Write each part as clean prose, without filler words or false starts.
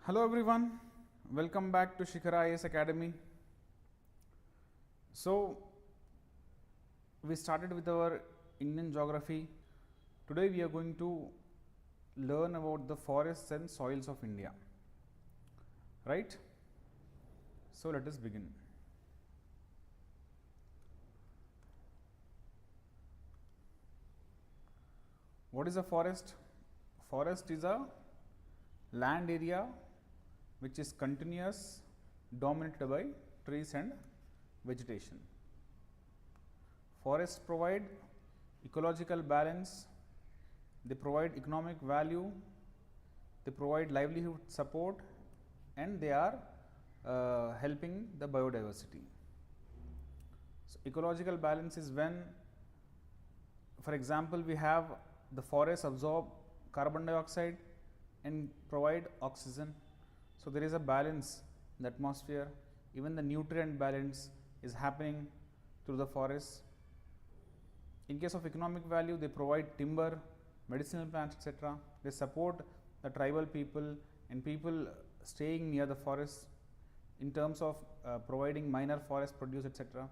Hello everyone, welcome back to Shikara Academy. So, we started with our Indian geography. Today we are going to learn about the forests and soils of India, right? So, let us begin. What is a forest? Forest is a land area which is continuous, dominated by trees and vegetation. Forests provide ecological balance, they provide economic value, they provide livelihood support, and they are helping the biodiversity. So, ecological balance is when, for example, we have the forests absorb carbon dioxide and provide oxygen. So, there is a balance in the atmosphere, even the nutrient balance is happening through the forests. In case of economic value, they provide timber, medicinal plants, etc. They support the tribal people and people staying near the forests in terms of providing minor forest produce, etc.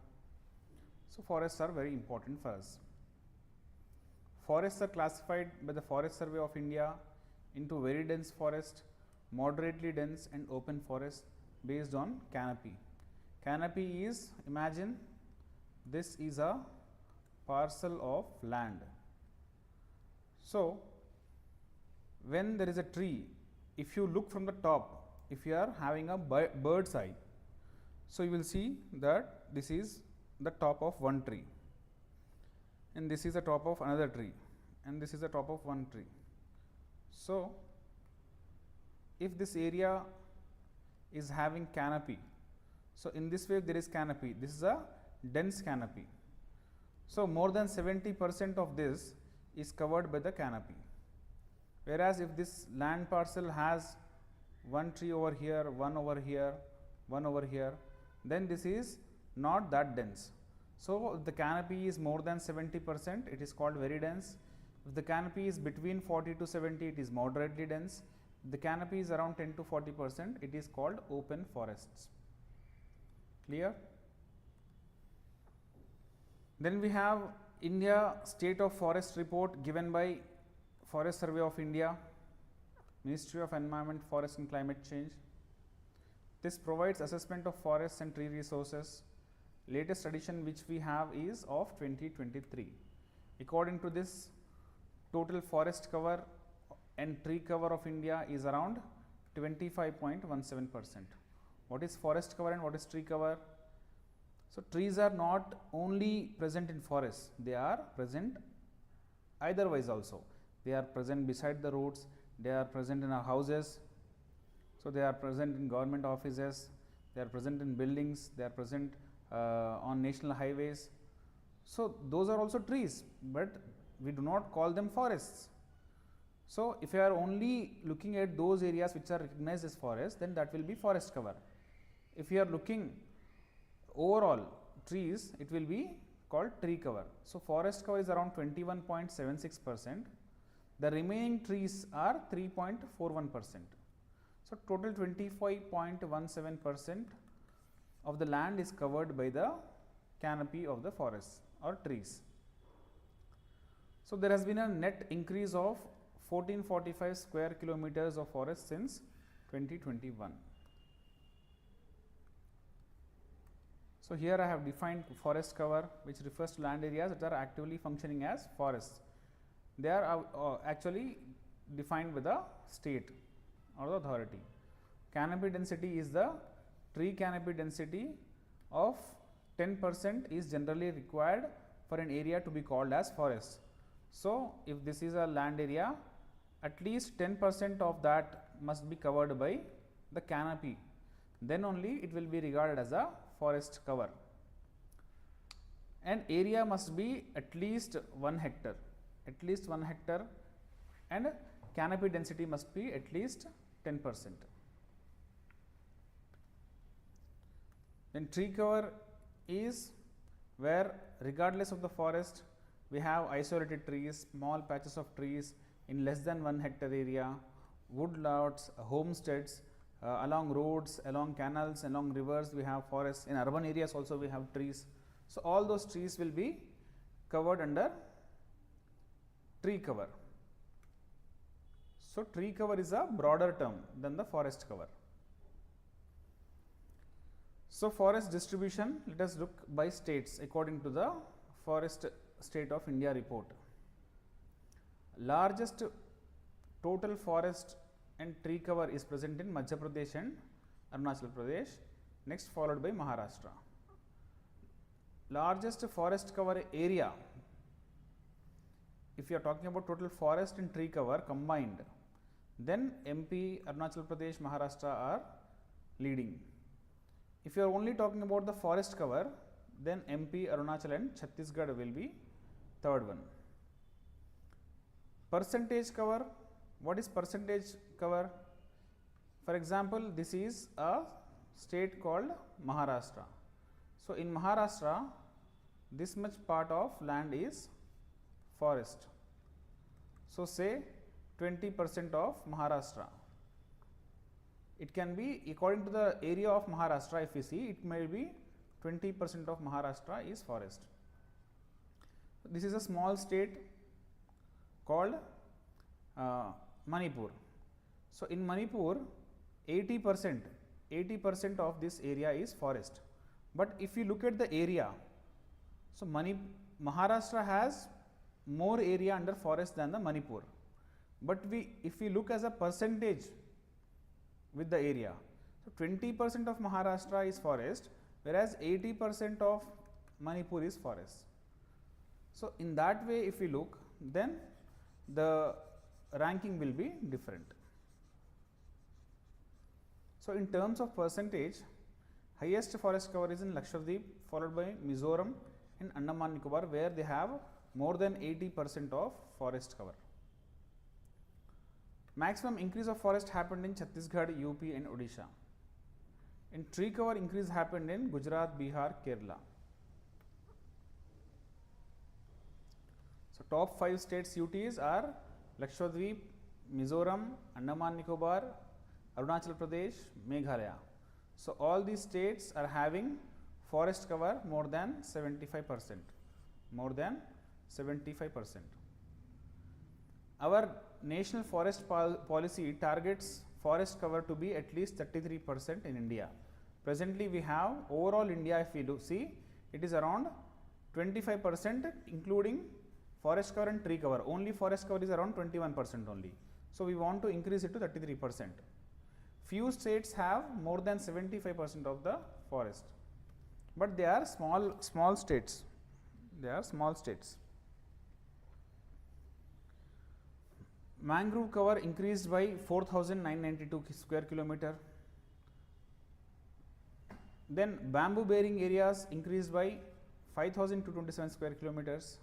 So, forests are very important for us. Forests are classified by the Forest Survey of India into very dense forest, moderately dense and open forest based on canopy. Canopy is, imagine this is a parcel of land. So, when there is a tree, if you look from the top, if you are having a bird's eye, so you will see that this is the top of one tree, and this is the top of another tree, and this is the top of one tree. So, if this area is having canopy, so in this way there is canopy, this is a dense canopy. So, more than 70% of this is covered by the canopy, whereas if this land parcel has one tree over here, one over here, one over here, then this is not that dense. So, if the canopy is more than 70%, it is called very dense. If the canopy is between 40 to 70, it is moderately dense. If the canopy is around 10 to 40%, it is called open forests. Clear? Then we have India State of Forest report given by Forest Survey of India, Ministry of Environment, Forest and Climate Change. This provides assessment of forests and tree resources. Latest edition which we have is of 2023. According to this, total forest cover and tree cover of India is around 25.17%. What is forest cover and what is tree cover? So, trees are not only present in forests, they are present otherwise also. They are present beside the roads, they are present in our houses, so they are present in government offices, they are present in buildings, they are present on national highways. So, those are also trees, but we do not call them forests. So, if you are only looking at those areas which are recognized as forests, then that will be forest cover. If you are looking overall trees, it will be called tree cover. So, forest cover is around 21.76%, the remaining trees are 3.41%. So, total 25.17% of the land is covered by the canopy of the forests or trees. So, there has been a net increase of 1445 square kilometers of forest since 2021. So, here I have defined forest cover, which refers to land areas that are actively functioning as forests. They are actually defined with the state or the authority. Canopy density is the tree canopy density of 10% is generally required for an area to be called as forest. So, if this is a land area, at least 10% of that must be covered by the canopy, then only it will be regarded as a forest cover. And area must be at least 1 hectare, and canopy density must be at least 10%. Then tree cover is where regardless of the forest, we have isolated trees, small patches of trees in less than 1 hectare area, wood lots, homesteads, along roads, along canals, along rivers we have forests. In urban areas also we have trees. So, all those trees will be covered under tree cover. So, tree cover is a broader term than the forest cover. So, forest distribution, let us look by states according to the Forest State of India report. Largest total forest and tree cover is present in Madhya Pradesh and Arunachal Pradesh, next followed by Maharashtra. Largest forest cover area, if you are talking about total forest and tree cover combined, then MP, Arunachal Pradesh, Maharashtra are leading. If you are only talking about the forest cover, then MP, Arunachal and Chhattisgarh will be third one. Percentage cover, what is percentage cover? For example, this is a state called Maharashtra. So, in Maharashtra, this much part of land is forest. So, say 20% of Maharashtra. It can be according to the area of Maharashtra, if you see, it may be 20% of Maharashtra is forest. This is a small state called Manipur. So, in Manipur 80% of this area is forest. But if you look at the area, so Maharashtra has more area under forest than the Manipur. But if we look as a percentage with the area, so 20% of Maharashtra is forest, whereas 80% of Manipur is forest. So, in that way if we look, then the ranking will be different. So, in terms of percentage, highest forest cover is in Lakshadweep, followed by Mizoram and Andaman Nicobar, where they have more than 80% of forest cover. Maximum increase of forest happened in Chhattisgarh, UP and Odisha. In tree cover, increase happened in Gujarat, Bihar, Kerala. So, top 5 states UTs are Lakshadweep, Mizoram, Andaman Nicobar, Arunachal Pradesh, Meghalaya. So, all these states are having forest cover more than 75%, more than 75%. Our national forest policy targets forest cover to be at least 33% in India. Presently, we have overall India, if we see, it is around 25% including forest cover and tree cover. Only forest cover is around 21% only. So, we want to increase it to 33%. Few states have more than 75% of the forest, but they are small states. They are small states. Mangrove cover increased by 4,992 square kilometer. Then bamboo bearing areas increased by 5,227 square kilometers.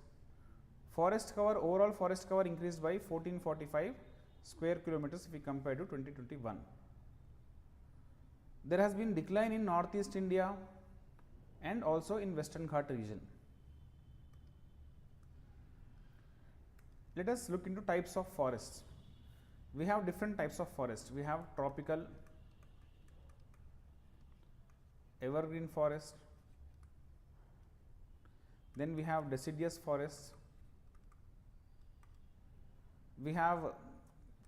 Forest cover, overall forest cover increased by 1445 square kilometers if we compare to 2021. There has been decline in Northeast India and also in Western Ghat region. Let us look into types of forests. We have different types of forests. We have tropical, evergreen forest, then we have deciduous forests, we have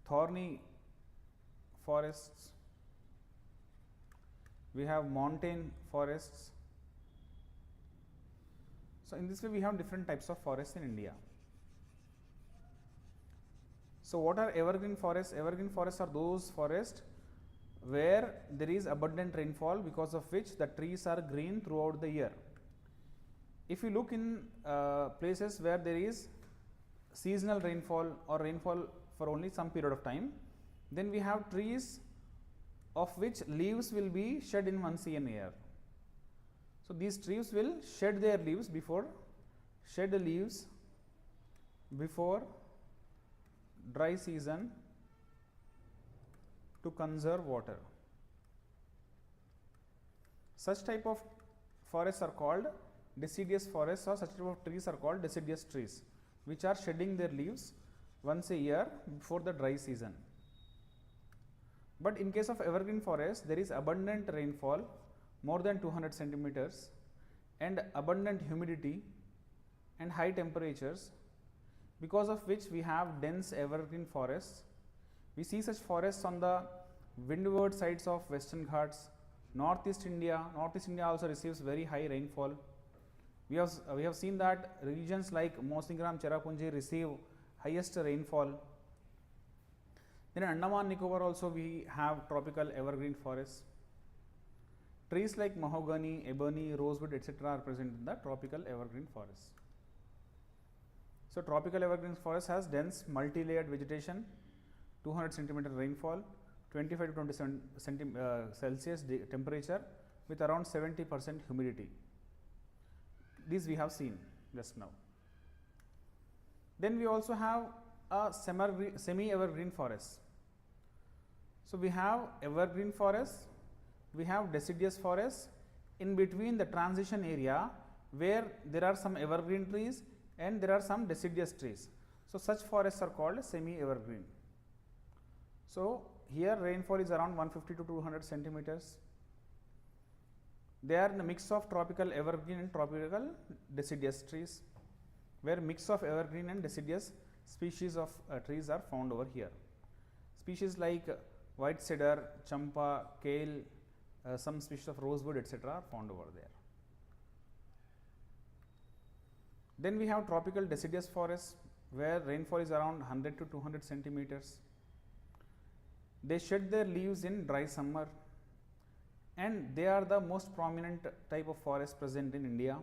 thorny forests, we have montane forests. So, in this way we have different types of forests in India. So, what are evergreen forests? Evergreen forests are those forests where there is abundant rainfall, because of which the trees are green throughout the year. If you look in places where there is seasonal rainfall or rainfall for only some period of time, then we have trees of which leaves will be shed in once in a year. So, these trees will shed their leaves before dry season to conserve water. Such type of forests are called deciduous forests, or such type of trees are called deciduous trees, which are shedding their leaves once a year before the dry season. But in case of evergreen forest, there is abundant rainfall, more than 200 centimeters, and abundant humidity and high temperatures, because of which we have dense evergreen forests. We see such forests on the windward sides of Western Ghats, Northeast India. Northeast India also receives very high rainfall. We have seen that regions like Mosingram, Cherrapunji receive highest rainfall. Then in Andaman Nicobar also we have tropical evergreen forests. Trees like mahogany, ebony, rosewood, etc. are present in the tropical evergreen forests. So tropical evergreen forest has dense multi-layered vegetation, 200 centimeter rainfall, 25 to 27 Celsius temperature with around 70% humidity. These we have seen just now. Then we also have a semi-evergreen forest. So we have evergreen forests, we have deciduous forests. In between the transition area where there are some evergreen trees and there are some deciduous trees. So such forests are called semi-evergreen. So here rainfall is around 150 to 200 centimeters. They are in a mix of tropical evergreen and tropical deciduous trees, where mix of evergreen and deciduous species of trees are found over here. Species like white cedar, champa, kale, some species of rosewood, etc. are found over there. Then we have tropical deciduous forests, where rainfall is around 100 to 200 centimeters. They shed their leaves in dry summer, and they are the most prominent type of forest present in India.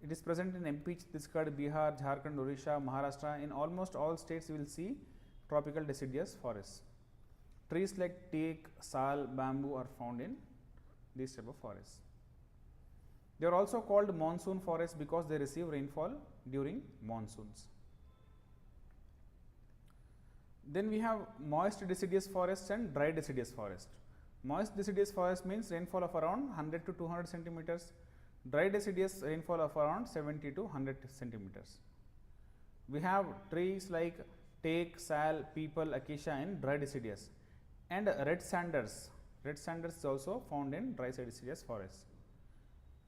It is present in MP, Chhattisgarh, Bihar, Jharkhand, Odisha, Maharashtra. In almost all states you will see tropical deciduous forests. Trees like teak, sal, bamboo are found in these type of forests. They are also called monsoon forests because they receive rainfall during monsoons. Then we have moist deciduous forests and dry deciduous forest. Moist deciduous forest means rainfall of around 100 to 200 centimeters. Dry deciduous rainfall of around 70 to 100 centimeters. We have trees like teak, sal, peepal, acacia and dry deciduous, and red sanders. Red sanders is also found in dry deciduous forests.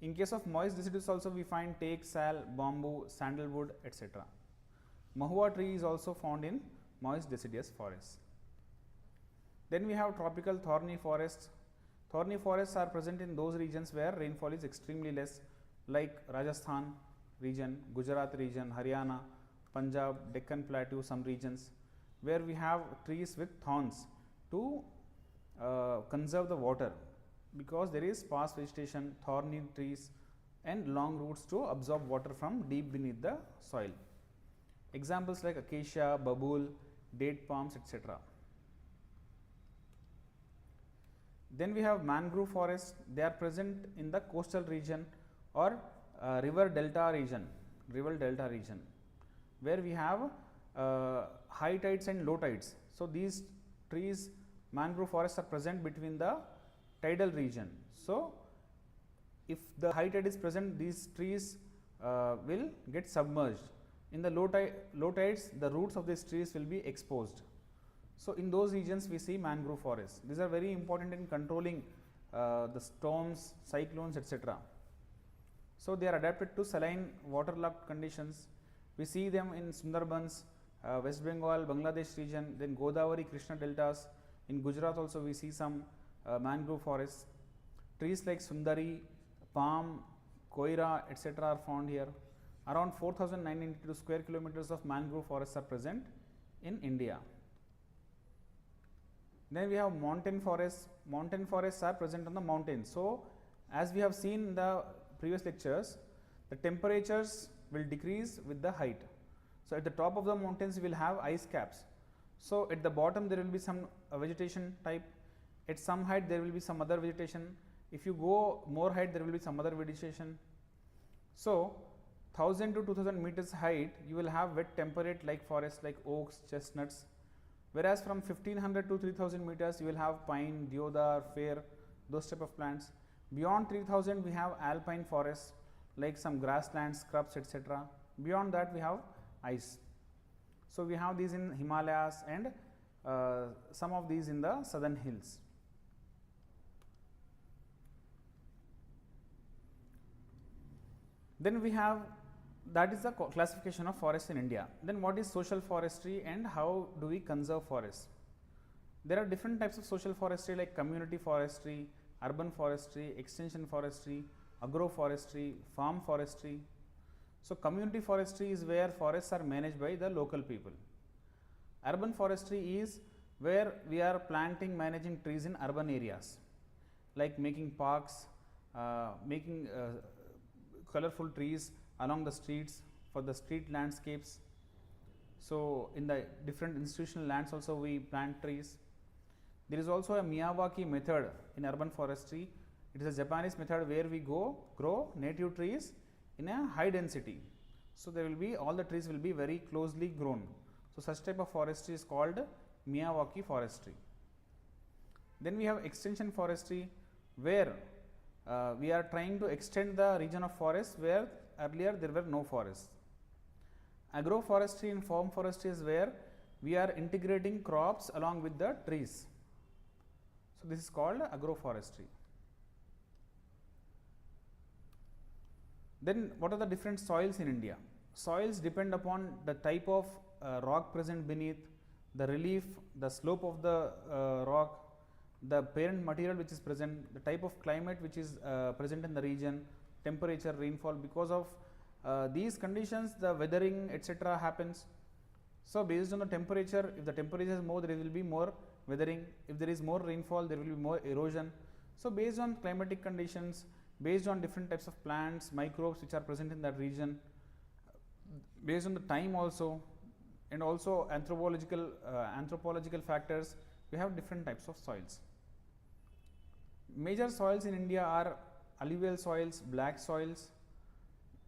In case of moist deciduous also we find teak, sal, bamboo, sandalwood, etc. Mahua tree is also found in moist deciduous forests. Then we have tropical thorny forests. Thorny forests are present in those regions where rainfall is extremely less, like Rajasthan region, Gujarat region, Haryana, Punjab, Deccan Plateau, some regions where we have trees with thorns to conserve the water, because there is sparse vegetation, thorny trees and long roots to absorb water from deep beneath the soil. Examples like acacia, babul, date palms, etc. Then we have mangrove forests. They are present in the coastal region or river delta region, where we have high tides and low tides. So these trees, mangrove forests, are present between the tidal region. So if the high tide is present, these trees will get submerged. In the low tides, the roots of these trees will be exposed. So in those regions we see mangrove forests. These are very important in controlling the storms, cyclones, etc. So they are adapted to saline waterlogged conditions. We see them in Sundarbans, West Bengal, Bangladesh region, then Godavari, Krishna deltas. In Gujarat also we see some mangrove forests. Trees like Sundari, palm, koira, etc. are found here. Around 4,992 square kilometers of mangrove forests are present in India. Then we have mountain forests. Mountain forests are present on the mountains. So as we have seen in the previous lectures, the temperatures will decrease with the height. So at the top of the mountains we will have ice caps. So at the bottom there will be some vegetation type. At some height there will be some other vegetation. If you go more height there will be some other vegetation. So 1000 to 2000 meters height you will have wet temperate like forests like oaks, chestnuts. Whereas from 1500 to 3000 meters you will have pine, deodar, fir, those type of plants. Beyond 3000 we have alpine forests like some grasslands, scrubs, etc. Beyond that we have ice. So we have these in Himalayas and some of these in the southern hills. Then we have, that is the classification of forest in India. Then what is social forestry and how do we conserve forests? There are different types of social forestry like community forestry, urban forestry, extension forestry, agroforestry, farm forestry. So community forestry is where forests are managed by the local people. Urban forestry is where we are planting, managing trees in urban areas, like making parks, making colorful trees along the streets for the street landscapes. So in the different institutional lands also we plant trees. There is also a Miyawaki method in urban forestry. It is a Japanese method where we grow native trees in a high density. So there will be, all the trees will be very closely grown. So such type of forestry is called Miyawaki forestry. Then we have extension forestry, where we are trying to extend the region of forest where earlier there were no forests. Agroforestry and farm forestry is where we are integrating crops along with the trees. So this is called agroforestry. Then what are the different soils in India? Soils depend upon the type of rock present beneath, the relief, the slope of the rock, the parent material which is present, the type of climate which is present in the region, temperature, rainfall. Because of these conditions, the weathering etc. happens. So based on the temperature, if the temperature is more, there will be more weathering. If there is more rainfall, there will be more erosion. So based on climatic conditions, based on different types of plants, microbes which are present in that region, based on the time also, and also anthropological factors, we have different types of soils. Major soils in India are alluvial soils, black soils,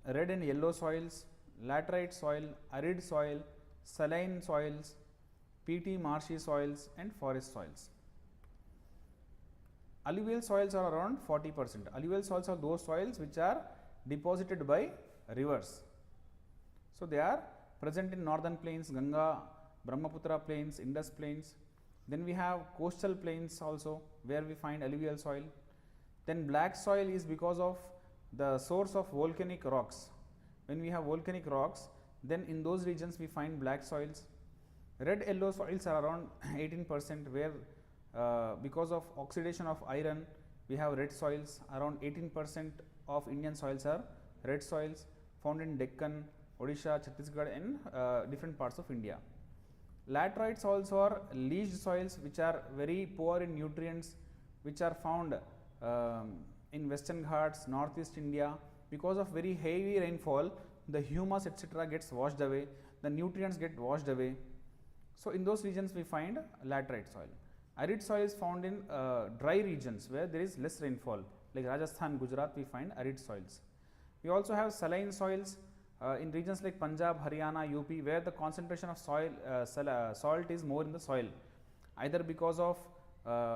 red and yellow soils, laterite soil, arid soil, saline soils, peaty marshy soils, and forest soils. Alluvial soils are around 40%. Alluvial soils are those soils which are deposited by rivers. So they are present in northern plains, Ganga, Brahmaputra plains, Indus plains. Then we have coastal plains also, where we find alluvial soil. Then black soil is because of the source of volcanic rocks. When we have volcanic rocks, then in those regions we find black soils. Red yellow soils are around 18%, where because of oxidation of iron we have red soils. Around 18% of Indian soils are red soils, found in Deccan, Odisha, Chhattisgarh, and different parts of India. Laterite soils are leached soils which are very poor in nutrients, which are found in Western Ghats, Northeast India. Because of very heavy rainfall, the humus etc. gets washed away, the nutrients get washed away. So in those regions we find laterite soil. Arid soil is found in dry regions where there is less rainfall, like Rajasthan, Gujarat, we find arid soils. We also have saline soils in regions like Punjab, Haryana, UP, where the concentration of soil salt is more in the soil, either because of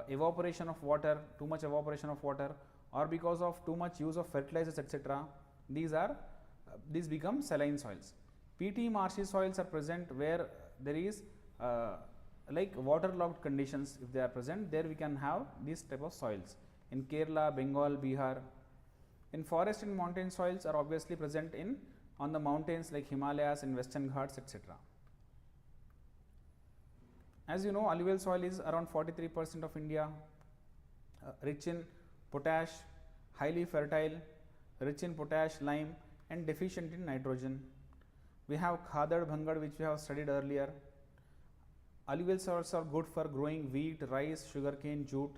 evaporation of water, too much evaporation of water, or because of too much use of fertilizers etc. These become saline soils. Peaty marshy soils are present where there is like waterlogged conditions. If they are present, there we can have these type of soils in Kerala, Bengal, Bihar. In forest and mountain soils are obviously present in on the mountains like Himalayas and Western Ghats etc. As you know, alluvial soil is around 43% of India, rich in potash, highly fertile, rich in potash, lime, and deficient in nitrogen. We have Khadad, Bhangad, which we have studied earlier. Alluvial soils are good for growing wheat, rice, sugarcane, jute.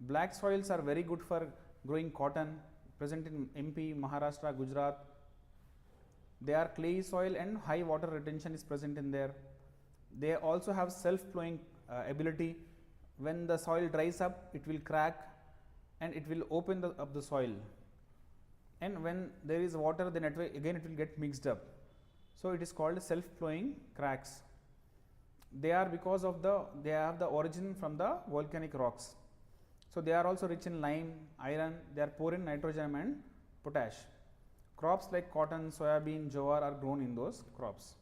Black soils are very good for growing cotton, present in MP, Maharashtra, Gujarat. They are clayey soil and high water retention is present in there. They also have self-flowing ability. When the soil dries up, it will crack and it will open up the soil. And when there is water, then again it will get mixed up. So it is called self-flowing cracks. They are because of they have the origin from the volcanic rocks. So they are also rich in lime, iron. They are poor in nitrogen and potash. Crops like cotton, soybean, jowar are grown in those crops.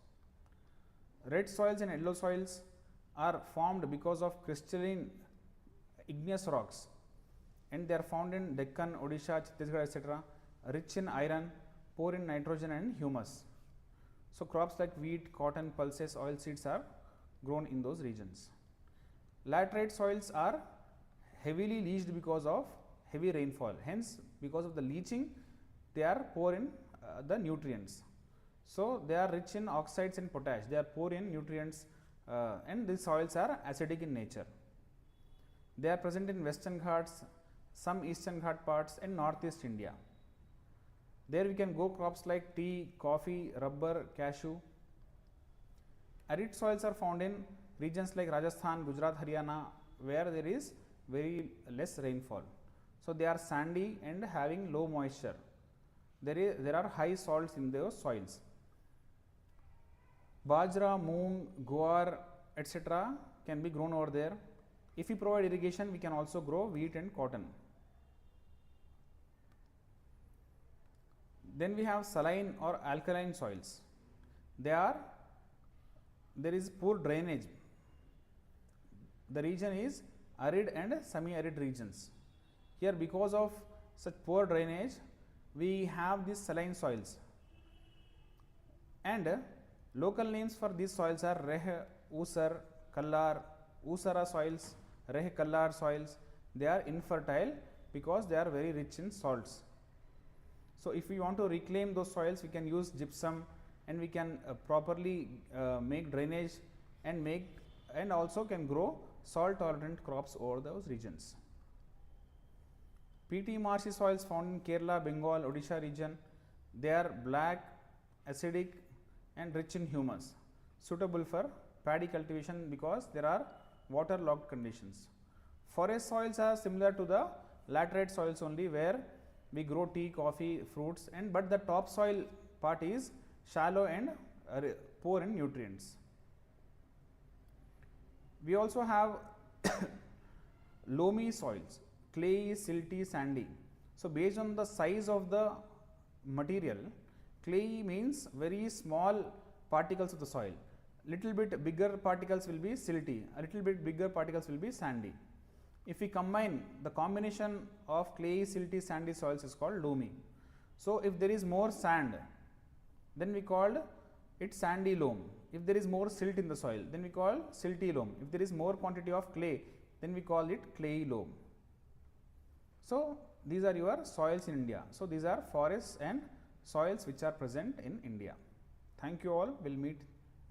Red soils and yellow soils are formed because of crystalline igneous rocks, and they are found in Deccan, Odisha, Chhattisgarh, etc. Rich in iron, poor in nitrogen and humus. So, crops like wheat, cotton, pulses, oil seeds are grown in those regions. Laterite soils are heavily leached because of heavy rainfall. Hence, because of the leaching, they are poor in the nutrients. So, they are rich in oxides and potash. They are poor in nutrients, and these soils are acidic in nature. They are present in Western Ghats, some Eastern Ghat parts, and Northeast India. There we can grow crops like tea, coffee, rubber, cashew. Arid soils are found in regions like Rajasthan, Gujarat, Haryana, where there is very less rainfall. So, they are sandy and having low moisture. There are high salts in those soils. Bajra, moong, guar, etc. can be grown over there. If we provide irrigation, we can also grow wheat and cotton. Then we have saline or alkaline soils. There is poor drainage. The region is arid and semi-arid regions. Here, because of such poor drainage, we have these saline soils, and local names for these soils are Reh, Usar, Kallar, Usara soils, Reh Kallar soils. They are infertile because they are very rich in salts. So, if we want to reclaim those soils, we can use gypsum, and we can properly make drainage and also can grow salt tolerant crops over those regions. Peaty marshy soils found in Kerala, Bengal, Odisha region. They are black, acidic and rich in humus, suitable for paddy cultivation because there are waterlogged conditions. Forest soils are similar to the laterite soils only, where we grow tea, coffee, fruits, but the topsoil part is shallow and poor in nutrients. We also have loamy soils, clayey, silty, sandy. So, based on the size of the material, clayey means very small particles of the soil. Little bit bigger particles will be silty, a little bit bigger particles will be sandy. If we combine the combination of clayey, silty, sandy soils is called loamy. So, if there is more sand, then we call it sandy loam. If there is more silt in the soil, then we call silty loam. If there is more quantity of clay, then we call it clayey loam. So, these are your soils in India. So, these are forests and soils which are present in India. Thank you all. We will meet